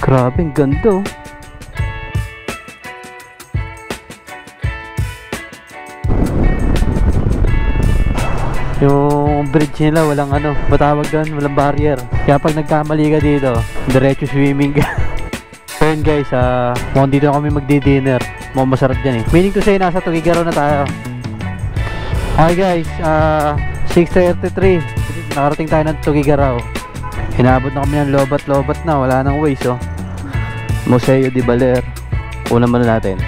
Grabe, ang ganda oh. Yung bridge nila walang ano, matawag doon, walang barrier. Kaya pag nagkamali ka dito, diretso swimming ka. So yun guys, mukhang dito kami magdi-dinner. Mukhang masarap dyan eh. Meaning to say, nasa Tuguegarao na tayo. Okay guys, 6:33. Nakarating tayo ng Tuguegarao. Hinabot na kami ng lobat-lobat na, wala nang ways oh. Museo de Baler. Una muna natin.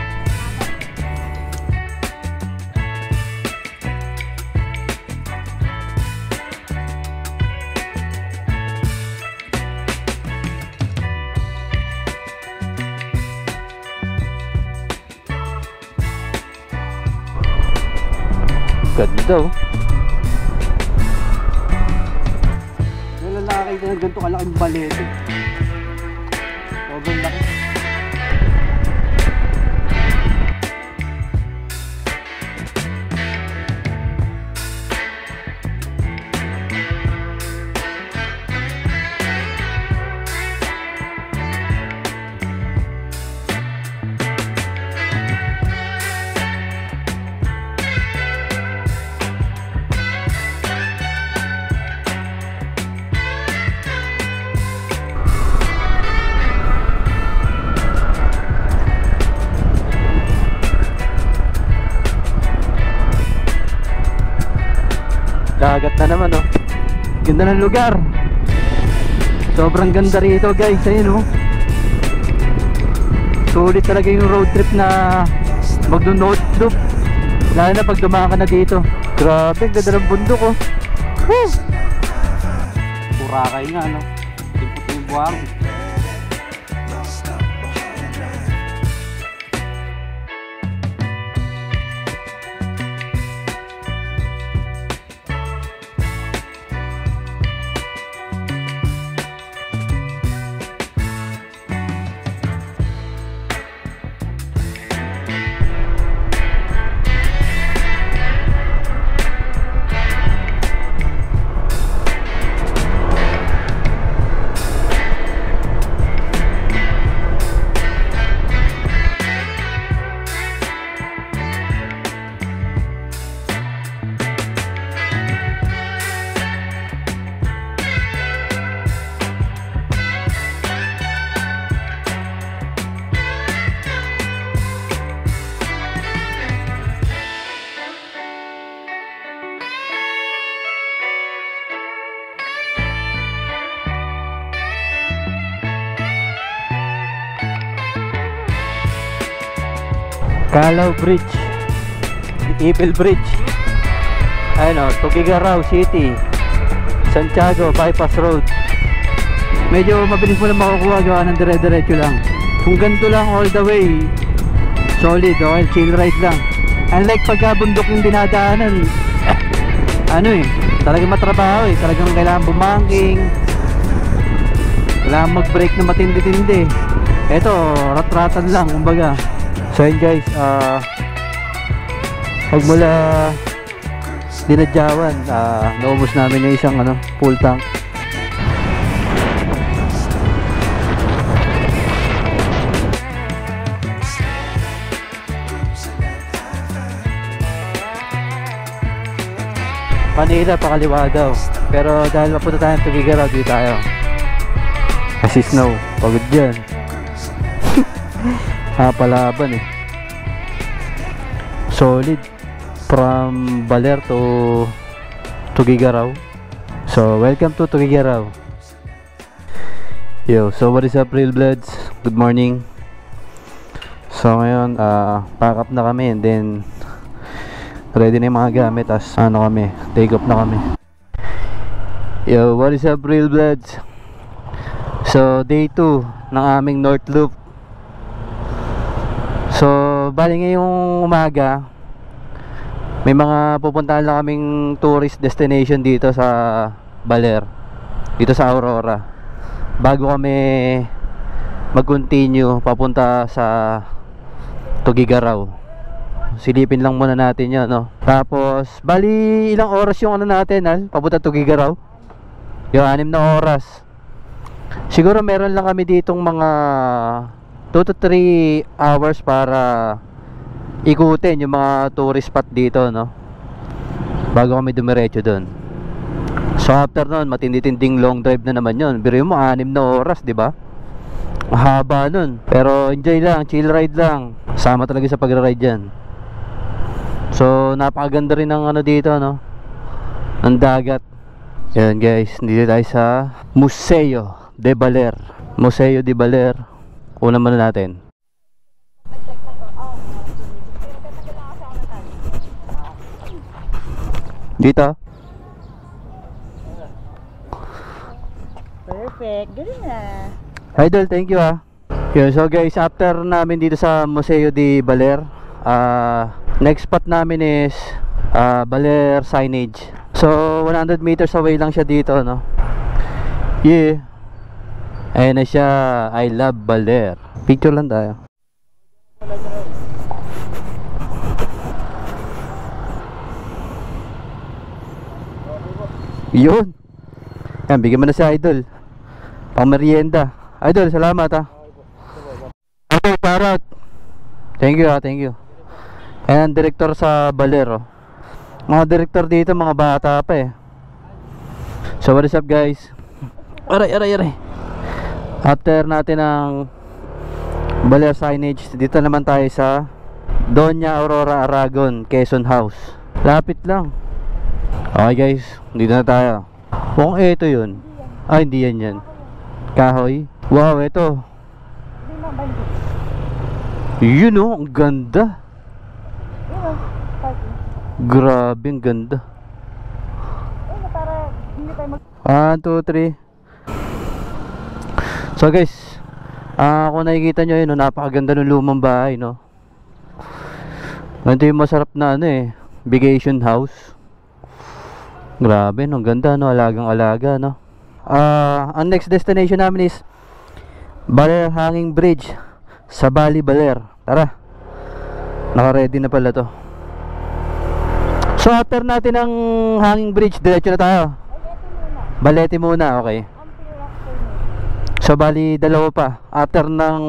Ganda oh. Wala nakakita ng ganito kalaking balete. Sobrang laki. Dagat na naman oh. Ganda ng lugar. Sobrang ganda rito guys. Ayun oh. Sulit talaga yung road trip na magdo-north loop. Lalo na pag dumaan ka na dito. Grabe, ganda ng bundok oh. Woo! Burakay nga no. Timputin yung buhang. Calao Bridge, Ipil Bridge. Ayun o, Tuguegarao City, Santiago Bypass Road. Medyo mabilis mo lang makukuha, gawa ng dire-diretso lang. Kung ganito lang all the way, solid, okay, chill ride lang. Unlike pagka bundok yung dinadaanan, ano eh, talagang matrabaho eh. Talagang kailangan bumangking, kailangan mag-brake na matindi-tindi. Eto, rat-ratan lang, kumbaga. So yun guys, pag mula Dinadyawan, naubos namin yung isang full tank. Manila pakaliwa daw, pero dahil mapunta tayo ng Tuguegarao, di tayo kasi snow, pagod dyan. Palaban eh. Solid from Baler to Tuguegarao. So welcome to Tuguegarao. Yo, so what is up real bloods? Good morning. So ngayon pack up na kami and then ready na yung mga gamit as kami, take off na kami. Yo, what is up real bloods? So day 2 ng aming North Loop. So bali ngayong umaga may mga pupuntahan lang kaming tourist destination dito sa Baler, dito sa Aurora, bago kami mag-continue papunta sa Tuguegarao. Silipin lang muna natin yan, no? Tapos bali ilang oras yung natin papunta Tuguegarao? Yung 6 na oras. Siguro meron lang kami ditong mga 2 to 3 hours para ikutin yung mga tourist spot dito, no, bago kami dumiretso doon. So after nun, matindi-tinding long drive na naman yun. Biro mo 6 na oras, di ba? Mahaba nun. Pero enjoy lang, chill ride lang. Sama talaga sa pag-ride yan. So napakaganda rin ng ano dito, no, ng dagat. Yan guys, dito tayo sa Museo de Baler. Museo de Baler. Una muna natin. Dito. Perfect. Ganun na. Idol, thank you ah. Yun, so guys, after namin dito sa Museo de Baler, next spot namin is Baler Signage. So 100 meters away lang siya dito, no. Yeah. Ayan na siya. I love Baler. Picture lang tayo. Yun. Yan, bigyan mo na si Idol pang merienda. Idol, salamat ha. Okay, parot. Thank you ha, thank you. Ayan, director sa Baler, oh. Mga director dito, mga bata pa eh. So what is up guys? Aray. After natin ng Baler Signage, dito naman tayo sa Doña Aurora Aragon, Quezon House. Lapit lang. Okay guys, dito na tayo. Kung ito yun. Ay, hindi yan. Kahoy. Wow, ito. Yun oh, ang ganda. Grabe, ang ganda. 1, 2, 3. So guys, kung nakikita nyo yun, napakaganda ng lumang bahay, no. Ito yung masarap na ano eh, vacation house. Grabe, no, ang ganda, no, alagang-alaga, no. Ang next destination namin is Baler Hanging Bridge sa Bali, Baler. Tara, naka-ready na pala to. So after natin ang Hanging Bridge, diretso na tayo. Balete muna, okay. So bali dalawa pa. After ng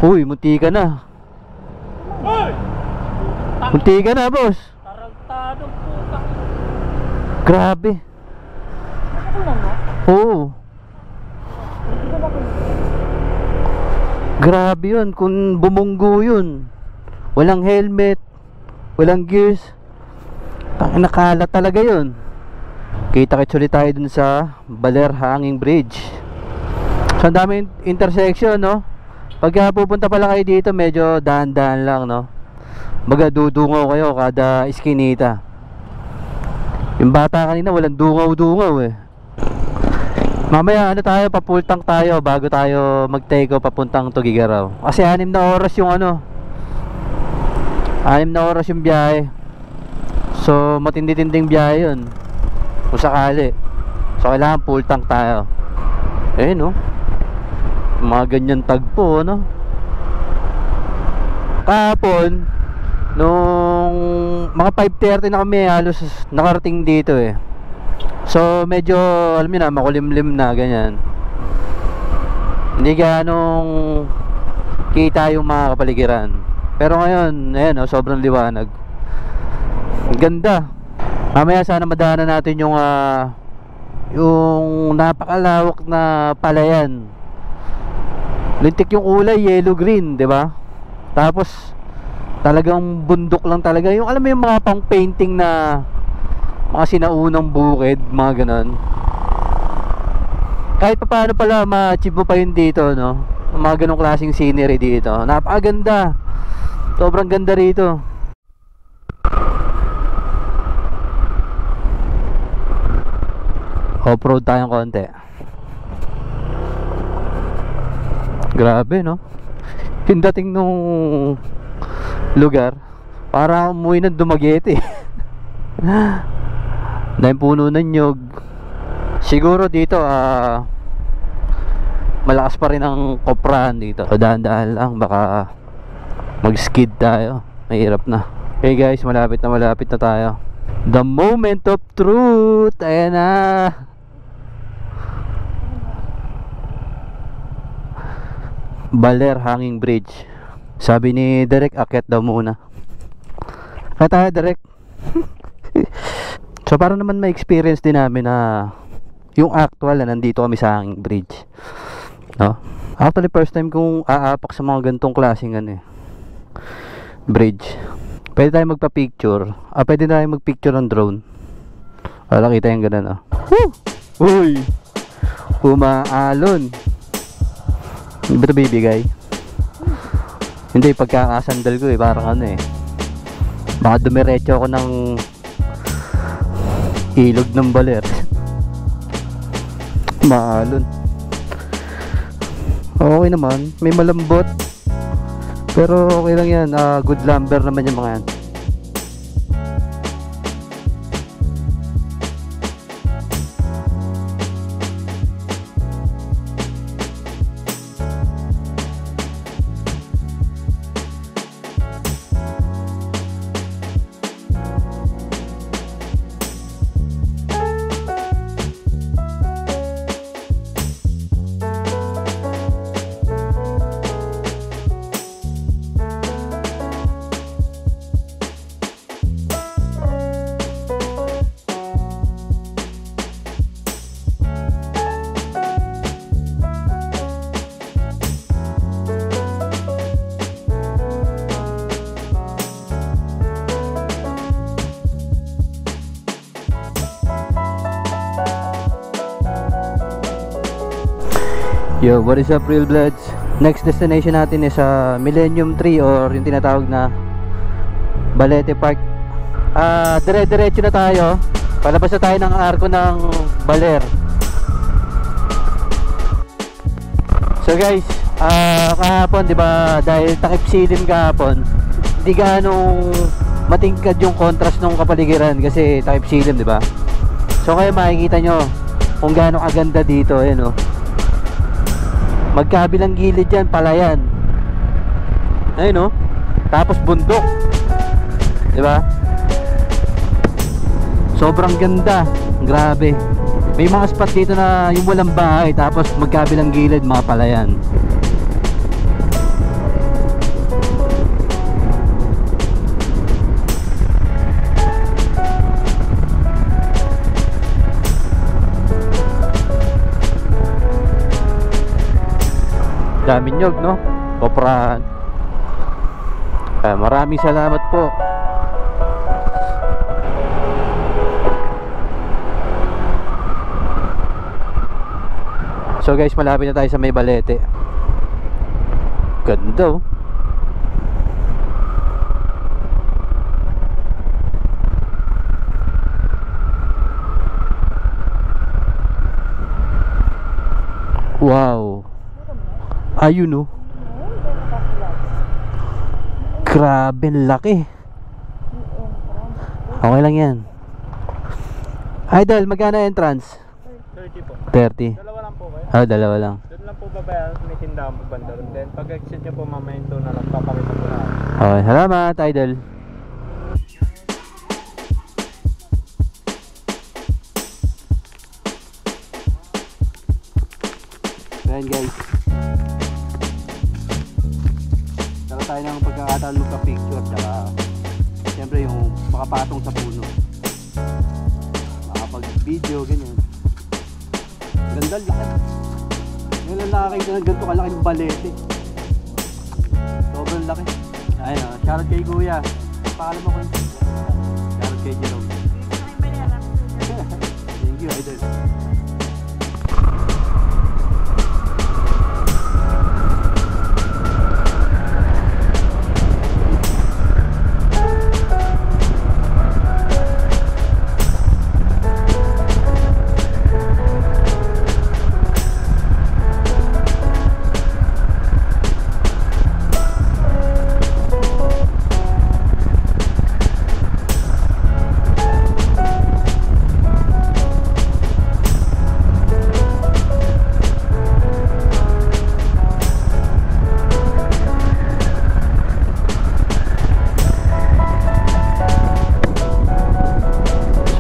uy, munti ka na. Munti ka na, boss. Tarantadong puta. Grabe. Oo. Grabe yun. Kung bumunggo yun, walang helmet, walang gears, nakala talaga yun. Kita-kits ulit tayo dun sa Baler Hanging Bridge. So ang daming intersection, no. Pagka pupunta pala kayo dito, medyo dahan-dahan lang, no. Magadudungaw kayo kada iskinita. Yung bata kanina walang dungaw-dungaw eh. Mamaya ano tayo, papultang tayo bago tayo mag-take off papuntang Tugigaraw. Kasi 6 na oras yung ano, 6 na oras yung biyahe. So matindi-tinding biyahe yun kung sakali. So kailangan full tank tayo. Eh no, mga ganyan tagpo, no. Kahapon nung mga 5:30 na kami halos nakarating dito eh. So medyo alam niyo na, makulimlim na ganyan. Hindi ganong kita yung mga kapaligiran. Pero ngayon, ayan oh, sobrang liwanag. Ang ganda. Mamaya sana madaanan natin yung napakalawak na palayan. Lintik yung kulay, yellow green, 'di ba? Tapos talagang bundok lang talaga. Yung alam mo yung mga pang painting na mga sinaunang bukid, mga ganon. Kahit pa paano pala ma-achieve mo pa yun dito, no? Mga ganong klaseng scenery dito. Napakaganda. Sobrang ganda rito. Off-road tayong konti. Grabe, no? Yung dating nung lugar, para umuwi ng Dumaguete. Dahil puno ng nyog. Siguro dito malakas pa rin ang koprahan dito. So dahan-dahan lang, baka mag-skid tayo. Mahirap na. Okay guys, malapit na tayo. The moment of truth. Ayan na. Baler Hanging Bridge. Sabi ni Derek, akyat daw muna. Kaya tayo, Derek. So para naman ma-experience din namin na yung actual na nandito kami sa Hanging Bridge, no? Actually first time kong aapak sa mga gantong klaseng bridge. Pwede tayo magpa-picture. Pwede tayo mag-picture ng drone. Wala, kita yung ganun, Woo! Uy! Umaalon. Hindi ba ito bibigay? Hindi, pagkakasandal ko parang baka dumiretso ako ng ilog ng Baler. Maalon. Okay naman, may malambot. Pero okay lang yan, good lumber naman yung mga yan. Yo, what is up, Real Bloods? Next destination natin is Millennium Tree, or yung tinatawag na Balete Park. Dire-diretso na tayo. Palabas na tayo ng arko ng Baler. So guys, kahapon, di ba, dahil takip silim kahapon, hindi ganong matingkad yung contrast ng kapaligiran kasi takip silim, di ba? So kaya makikita nyo kung gaano kaganda dito, ayan magkabilang gilid yan, palayan. Ayun tapos bundok, diba? Sobrang ganda, grabe. May mga spot dito na yung walang bahay, tapos magkabilang gilid, mga palayan. Daming nyog, no? Koprahan. Maraming salamat po. So guys, malapit na tayo sa may Balete. Ganda, wow. Ayun, grabe, laki. Okay lang yan. Idol, magkano entrance? 30 po. 30. Dalawa lang po kayo. Dalawa lang. Doon lang po babayaran, may tindahan po banda ron. Then pag exit nyo po mamaya ito na lang, papakita po na. Okay, salamat, Idol. Ayan guys, dala tayo ng pagkakataon magpa-picture, tsaka siyempre yung makapatong sa puno, makapag-video, ganyan. Ganda, laki. Ngayon lang nakakita ng ganito kalaking Balete. Sobrang laki. Ayun, shoutout kay Kuya. Paalam ako yun. Shoutout kay Jerome. Thank you, Idol.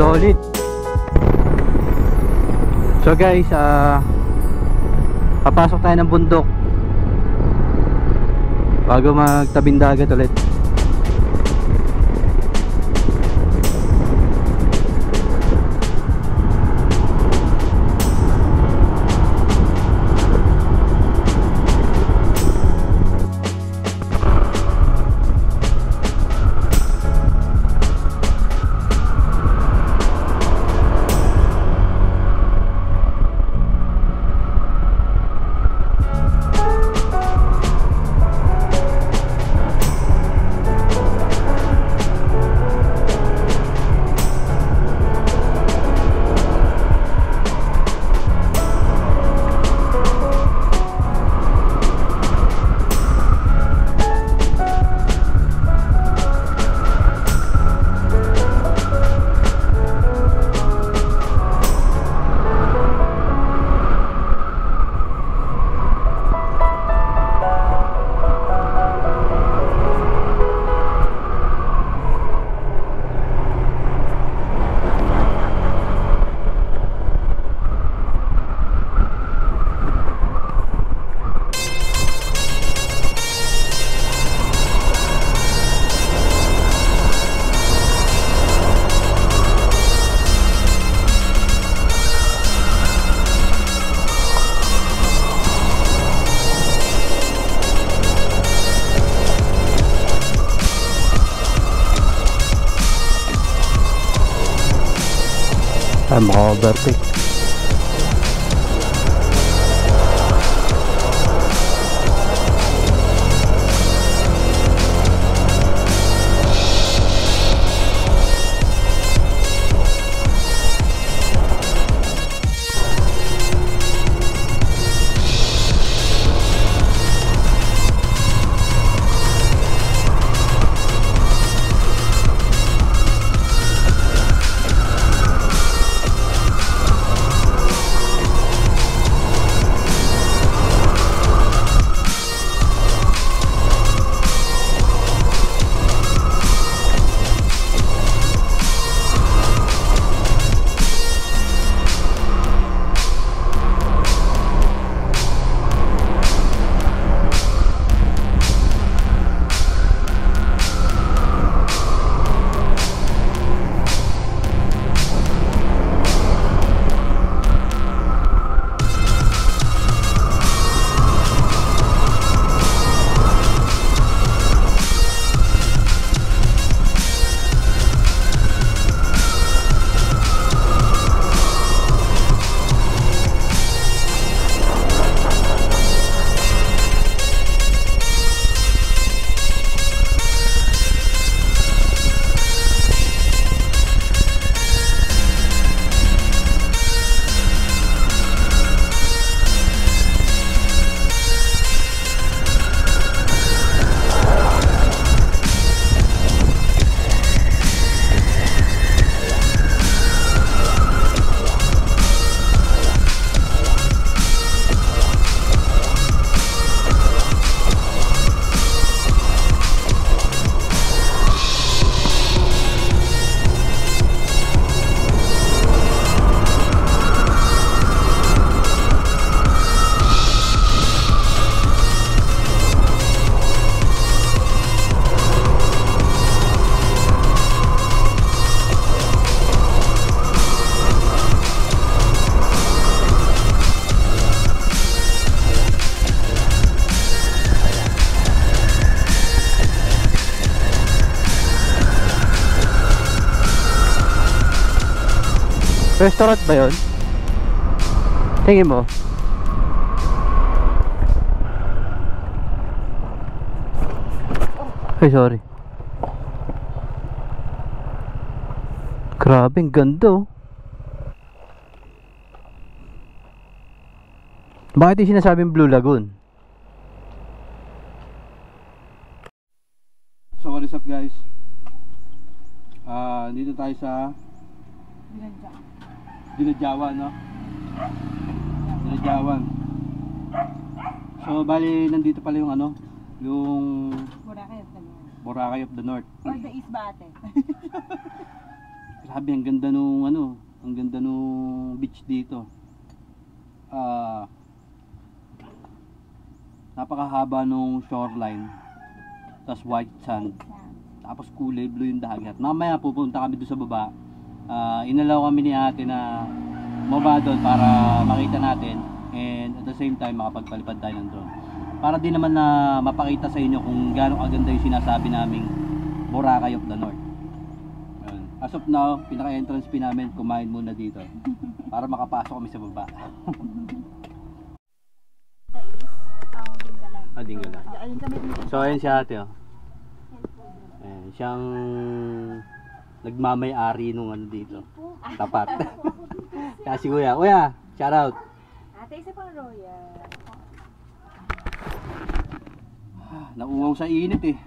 Solid. So guys, papasok tayo ng bundok. bago magtabing dagat ulit. Ay, maka-overtake. Restaurant ba yun? Tingin mo? Ay, sorry. Grabe, ang ganda oh. Bakit yung sinasabing Blue Lagoon? So what is up guys? Dito tayo sa Dinadjawan, no? Dinadjawan. So bali nandito pala yung ano, yung Boracay of the North. Or the East Bate. Grabe, ang ganda nung ano, ang ganda nung beach dito. Napakahaba nung shoreline. tapos white sand, tapos kulay blue yung dagat. Mamaya pupunta kami doon sa baba. Inalaw kami ni ate na bumaba doon para makita natin, and at the same time makapagpalipad tayo ng drone. Para din naman na mapakita sa inyo kung gaano kaganda yung sinasabi naming Boracay of the North. Ayun. As of now, pinaka-entrance fee namin, kumain muna dito para makapasok kami sa baba. Dinggalan. So ayun si ate, oh. Ayan, siyang nagmamay-ari nung ano dito. Tapat. Kasi kuya, shout out. Ate, isa pang royal. Nauuwaw sa init eh.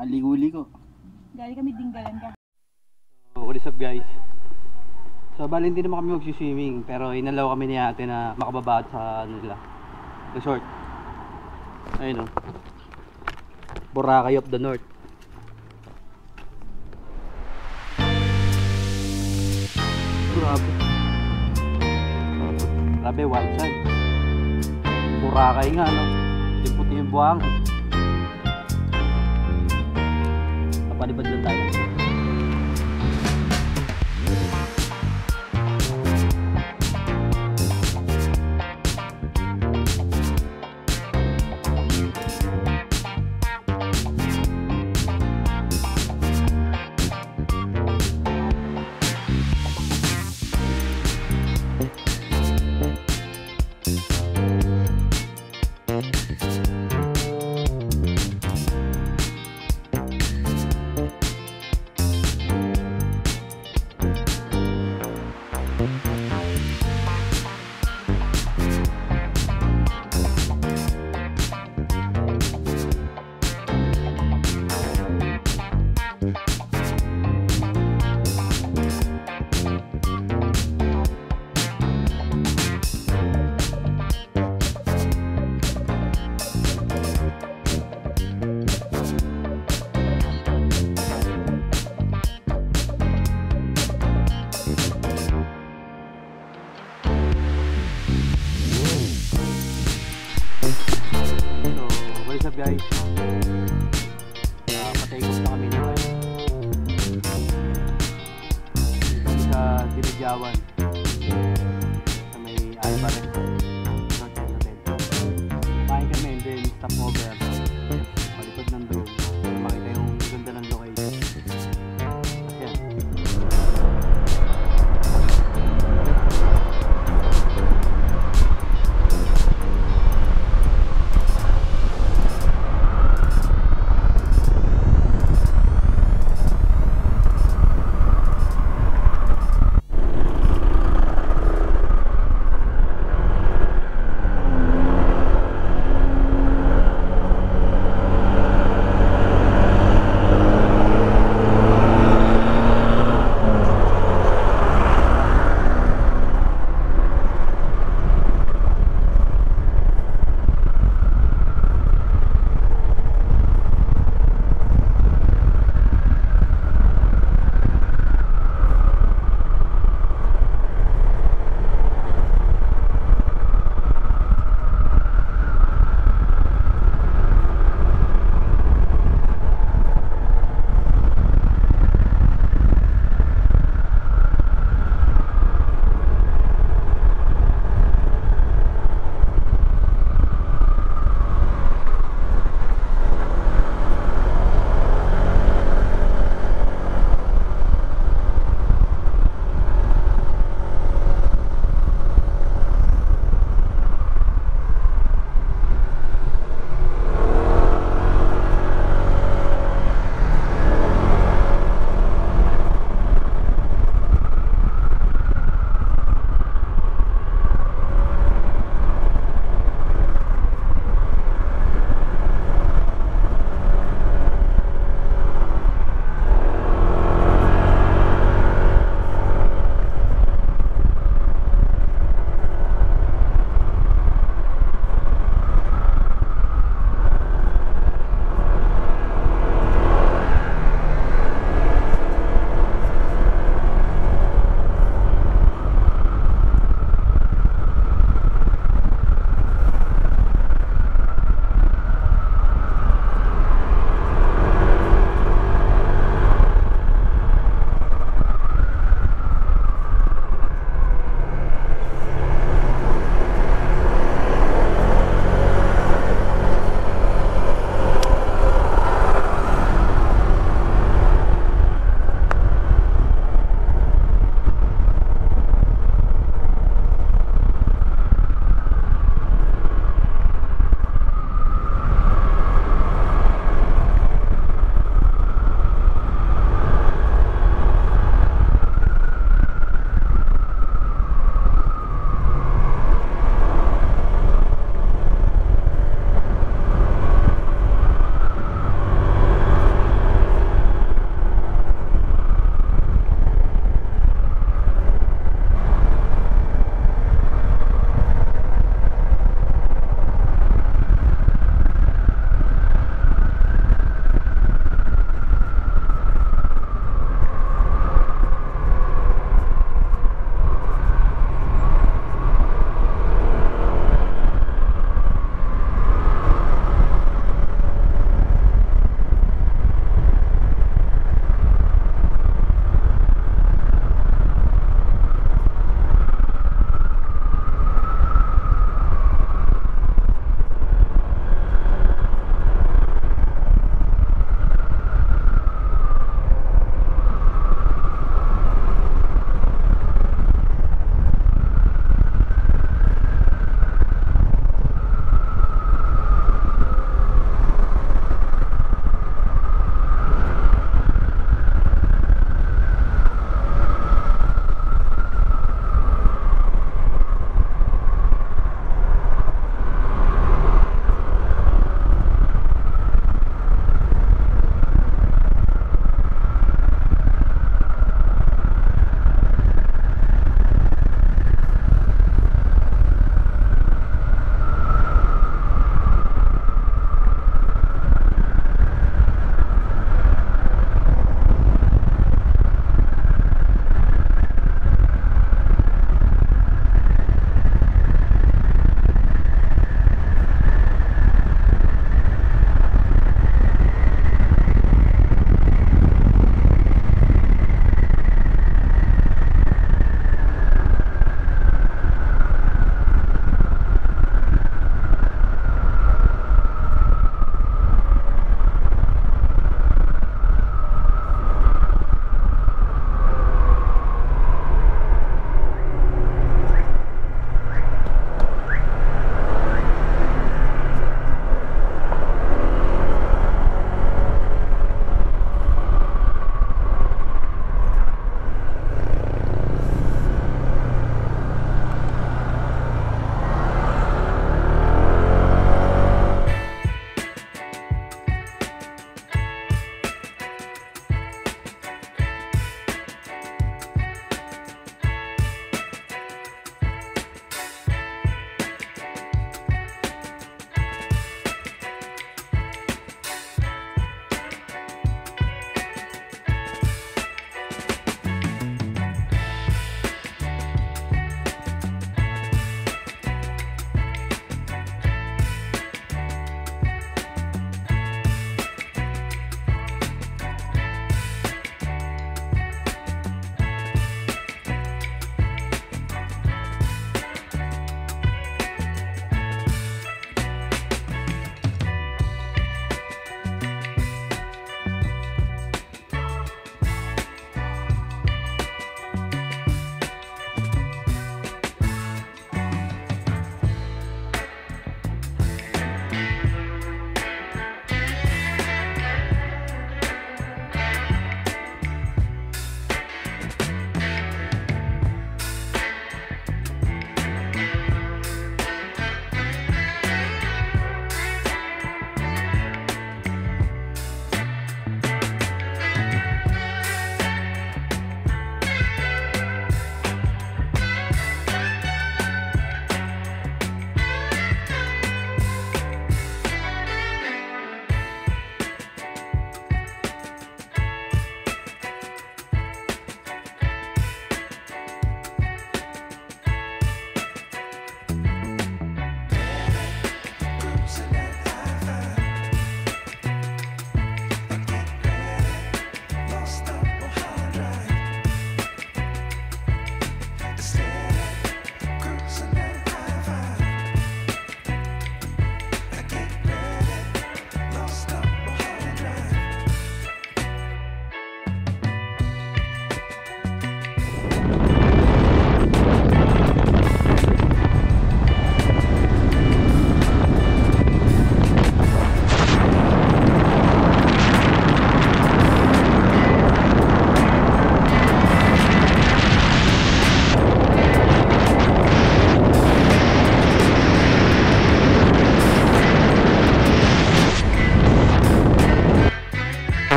Ligo-ligo. Galing kami Dinggalan ka. So, what is up guys? So bali hindi naman kami mag-swimming, pero inalaw kami ni ate na makababa sa ano nila, resort. Ayun, oh. Boracay of the North. Grabe white sand. Boracay nga, no? Puti yung buhang. Kapalipad lang tayo. What's up guys? Patay-off na kami naman sa Dilijawan, sa may Alvarez North End Hotel. Kain kami and then stop over, palipad ng drone, makita yung ganda ng location. Ayan.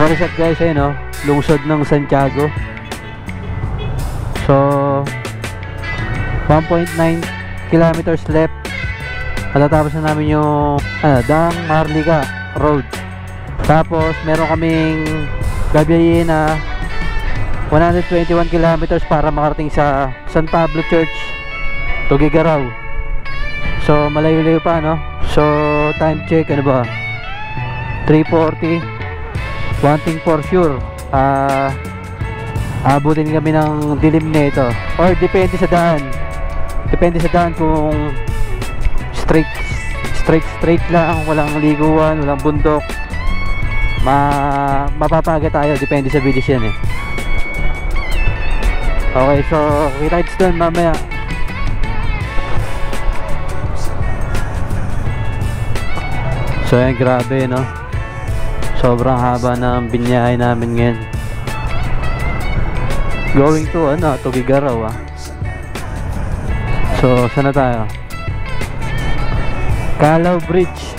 Marisat guys, ayun o, lungsod ng Santiago. So 1.9 kilometers left. Matatapos na namin yung Dang Marlica Road. Tapos meron kaming gabiyahin na 121 kilometers para makarating sa San Pablo Church, Tuguegarao. So malayo-layo pa, no? So time check, ano ba, 3:40. One thing for sure, abutin kami ng dilim na ito, or depende sa daan kung straight lang, walang liguan, walang bundok, mapapaga tayo, depende sa bilis yan eh. Okay, so kita-kits doon mamaya. So yan, grabe no, sobrang haba ng binyahe namin ngayon. Going to Tuguegarao. So saan na tayo? Calao Bridge.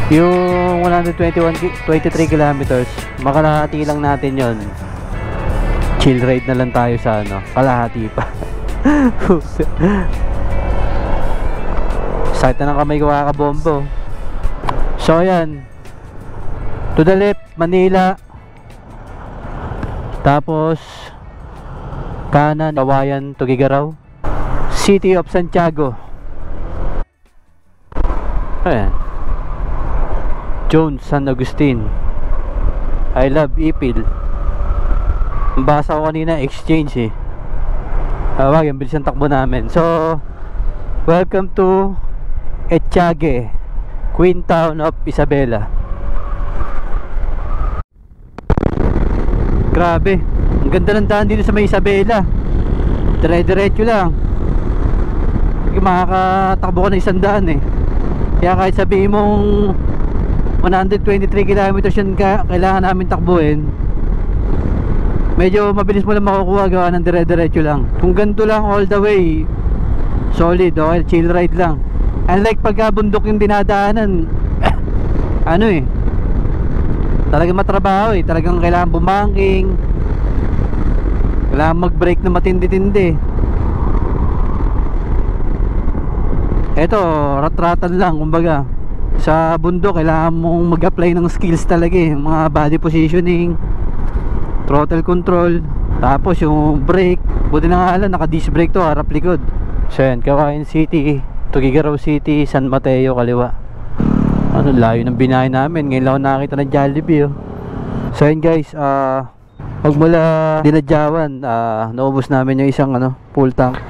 Yung 23 kilometers, makalahati lang natin yon. Chill ride na lang tayo sa kalahati pa. Sakit na ng kamay ko, kakabombo. So ayan, to the left Manila, tapos kanan Kawayan, Tuguegarao, City of Santiago. Ayan, Jones, San Agustin, I love Ipil. Ang basa ko kanina, exchange eh. Wag, yung bilis ang takbo namin. So welcome to Etiague, Queen Town of Isabela. Grabe, ang ganda ng daan dito sa may Isabela. Dire-diretso lang. Makakatakbo ko na 100 eh. Kaya kahit sabihin mong 123 kilometers yun kailangan namin takbuhin, medyo mabilis mo lang makukuha gawa ng dire-diretso lang. Kung ganito lang all the way, solid, okay, chill ride lang. Unlike pagka bundok yung dinadaanan, talagang matrabaho eh. Talagang kailangan bumangking, kailangan mag-brake na matindi-tindi. Eto, rat-ratan lang kumbaga. Sa bundok kailangan mong mag-apply ng skills talaga eh. Mga body positioning, throttle control, tapos yung brake. Buti na nga lang, naka-disc brake to, harap likod. So yan, Kawayan City, Tuguegarao City, San Mateo kaliwa. Layo ng binahe namin. Ngayon lang ako nakakita ng Jollibee oh. So yun guys, magmula Dinadyawan, naubos namin yung isang full tank.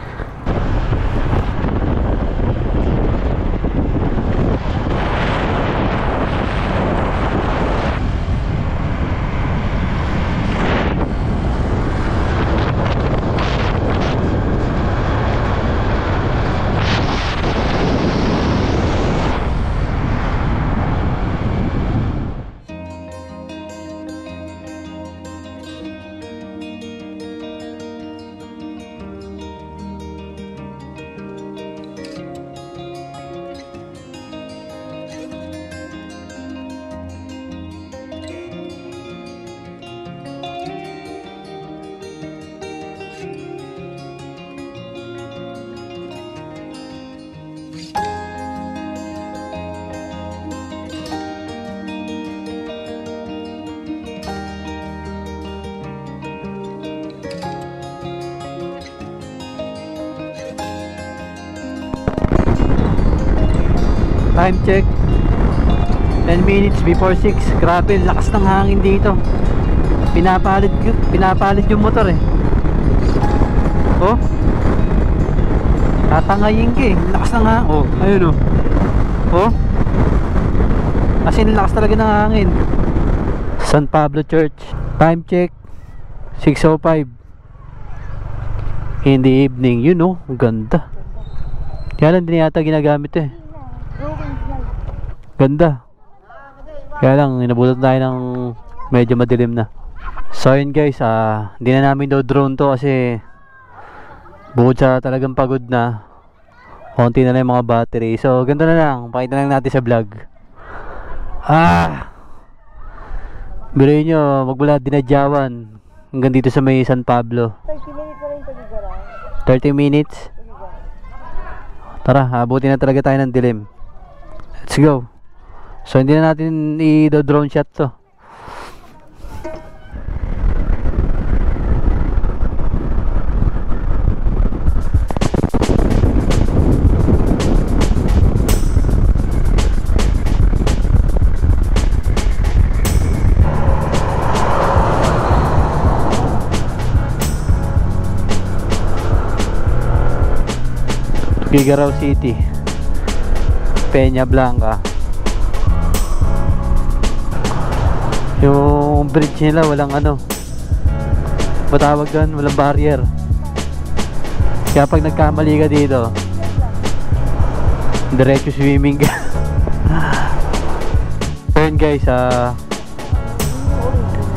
Time check 10 minutes before 6. Grabe, lakas ng hangin dito. Pinapalit yung motor eh. Oh, tatangayin ka eh. Lakas ng hangin. Oh, ayun oh. Oh, as in lakas talaga ng hangin. San Pablo Church. Time check 6:05 in the evening. You know, ang ganda. Kaya lang din yata ginagamit eh. Ganda. Kaya lang inabutan tayo ng medyo madilim na. So yun guys, hindi na namin daw drone to kasi bukod sa talagang pagod na, konti na lang yung mga battery. So ganito na lang, pakita lang natin sa vlog. Biruin nyo, magmula Dinadyawan hanggang dito sa may San Pablo. 30 minutes na rin ito gagara. 30 minutes. Tara, abutin na talaga tayo ng dilim. Let's go. So hindi na natin i-drone shot to. Tuguegarao City, Peña Blanca. Yung bridge nila walang matawag doon, walang barrier. Kaya pag nagkamali ka dito, diretso swimming ka. So yun guys,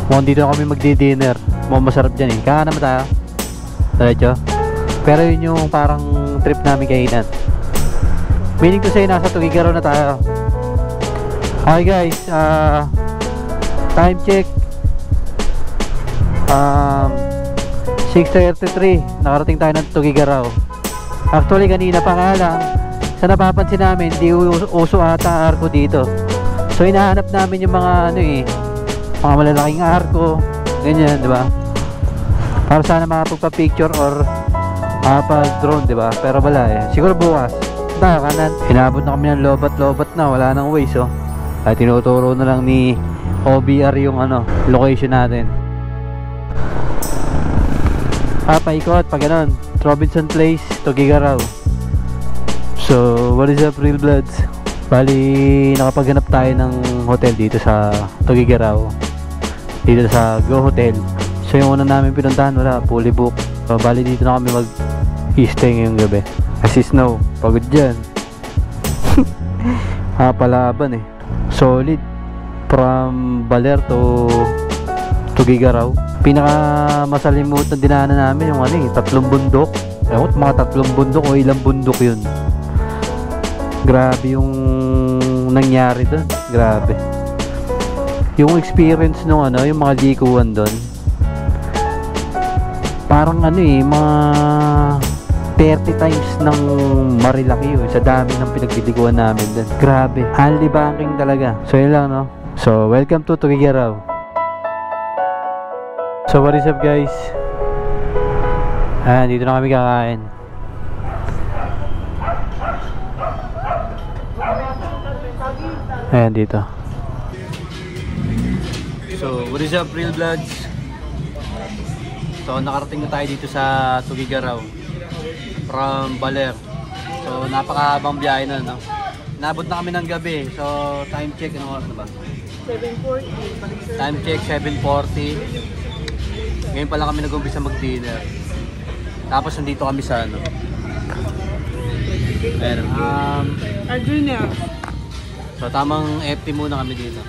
mukhang dito kami magdi-dinner. Mukhang masarap dyan eh. Kaya naman tayo diretso. Pero yun yung parang trip namin kainan. Meaning to say, nasa Tuguegarao na tayo. Okay guys, time check 6:33. Nakarating tayo ng Tuguegarao. Actually kanina pa nga lang, sa napapansin namin, di uso ata arko dito. So hinahanap namin yung mga mga malalaking arko, ganyan, di ba? Para sana makapagpa-picture or drone, di ba? Pero wala eh. Siguro bukas. Kanan. Hinabot na kami ng lobat-lobat na. Wala nang ways, oh. Ay tinuturo na lang ni OBR yung location natin. Paikot pag ganun. Robinson Place, Tuguegarao. So, what is up, Real Bloods? Bali, nakapaghanap tayo ng hotel dito sa Tuguegarao. Dito sa Go Hotel. So, yung una namin pinuntahan, wala, fully book. So, bali dito na kami mag-stay ngayong gabi. Kasi snow, pagod dyan. Palaban eh. Solid. From Baler to Tuguegarao. Pinaka masalimuot na dinaanan namin yung tatlong bundok. Ewan, mga tatlong bundok o ilang bundok yun. Grabe yung nangyari doon. Grabe. Yung experience nung yung mga likuan doon. Parang mga 30 times ng Marilaki yun sa dami ng pinagliliguan namin doon. Grabe, only banking talaga. So yun lang, no? So welcome to Tuguegarao. So what is up guys? Dito na kami kakain. Ayan dito. So what is up, Real Bloods? So nakarating na tayo dito sa Tuguegarao from Baler. So napakahabang biyahe na, no? Nabot na kami ng gabi. So time check, anong oras na ba? 7:40. Time check 7:40. Ngayon pala kami nag-umpisa mag-dinner. Tapos nandito kami sa Arjuna. so tamang FT muna kami dito.